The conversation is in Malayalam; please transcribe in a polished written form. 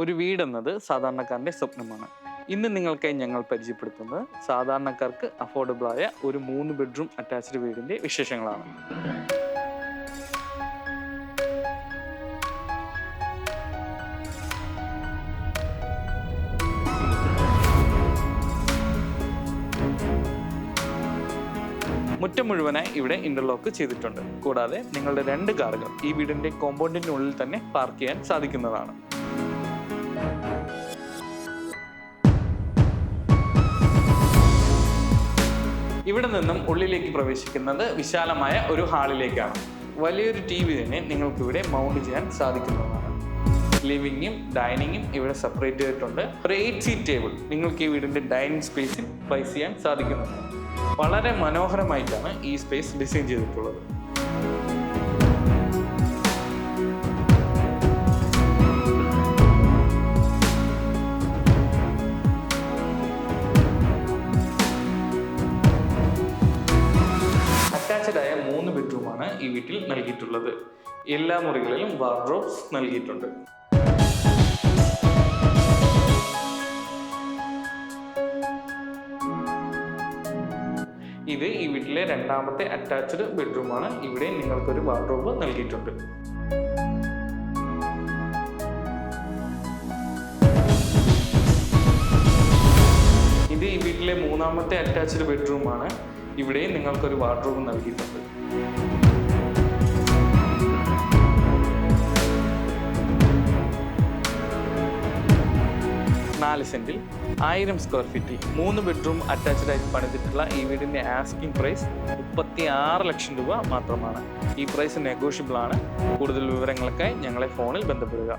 ഒരു വീടെന്നത് സാധാരണക്കാരൻ്റെ സ്വപ്നമാണ്. ഇന്ന് നിങ്ങൾക്കായി ഞങ്ങൾ പരിചയപ്പെടുത്തുന്നത് സാധാരണക്കാർക്ക് അഫോർഡബിൾ ആയ ഒരു 3 ബെഡ്റൂം അറ്റാച്ച്ഡ് വീടിൻ്റെ വിശേഷങ്ങളാണ്. മുറ്റം മുഴുവനായി ഇവിടെ ഇന്റർലോക്ക് ചെയ്തിട്ടുണ്ട്. കൂടാതെ നിങ്ങളുടെ 2 കാറുകൾ ഈ വീടിന്റെ കോമ്പൗണ്ടിനുള്ളിൽ തന്നെ പാർക്ക് ചെയ്യാൻ സാധിക്കുന്നതാണ്. ഇവിടെ നിന്നും ഉള്ളിലേക്ക് പ്രവേശിക്കുന്നത് വിശാലമായ ഒരു ഹാളിലേക്കാണ്. വലിയൊരു TV തന്നെ നിങ്ങൾക്ക് ഇവിടെ മൗണ്ട് ചെയ്യാൻ സാധിക്കുന്നതാണ്. ലിവിങ്ങും ഡൈനിങ്ങും ഇവിടെ സെപ്പറേറ്റ് ചെയ്തിട്ടുണ്ട്. ഒരു 8 സീറ്റ് ടേബിൾ നിങ്ങൾക്ക് ഈ വീടിന്റെ ഡൈനിങ് സ്പേസിൽ പ്ലേസ് ചെയ്യാൻ സാധിക്കുന്നതാണ്. വളരെ മനോഹരമായിട്ടാണ് ഈ സ്പേസ് ഡിസൈൻ ചെയ്തിട്ടുള്ളത്. അറ്റാച്ച്ഡ് ആയ 3 ബെഡ്റൂമാണ് ഈ വീട്ടിൽ നൽകിയിട്ടുള്ളത്. എല്ലാ മുറികളിലും വാർഡ്രോബ്സ് നൽകിയിട്ടുണ്ട്. ഇത് ഈ വീട്ടിലെ 2ാമത്തെ അറ്റാച്ച്ഡ് ബെഡ്റൂമാണ്. ഇവിടെ നിങ്ങൾക്കൊരു വാർഡ്രോബ് നൽകിയിട്ടുണ്ട്. ഇത് ഈ വീട്ടിലെ 3ാമത്തെ അറ്റാച്ച്ഡ് ബെഡ്റൂമാണ്. ഇവിടെ നിങ്ങൾക്കൊരു വാർഡ്രോബ് നൽകിയിട്ടുണ്ട്. 4 സെന്റിൽ 1000 സ്ക്വയർ ഫീറ്റിൽ 3 ബെഡ്റൂം അറ്റാച്ച്ഡ് ആയിട്ട് പണിതിട്ടുള്ള ഈ വീടിന്റെ ആസ്കിംഗ് പ്രൈസ് 36 ലക്ഷം രൂപ മാത്രമാണ്. ഈ പ്രൈസ് നെഗോഷ്യബിൾ ആണ്. കൂടുതൽ വിവരങ്ങൾക്കായി ഞങ്ങളെ ഫോണിൽ ബന്ധപ്പെടുക.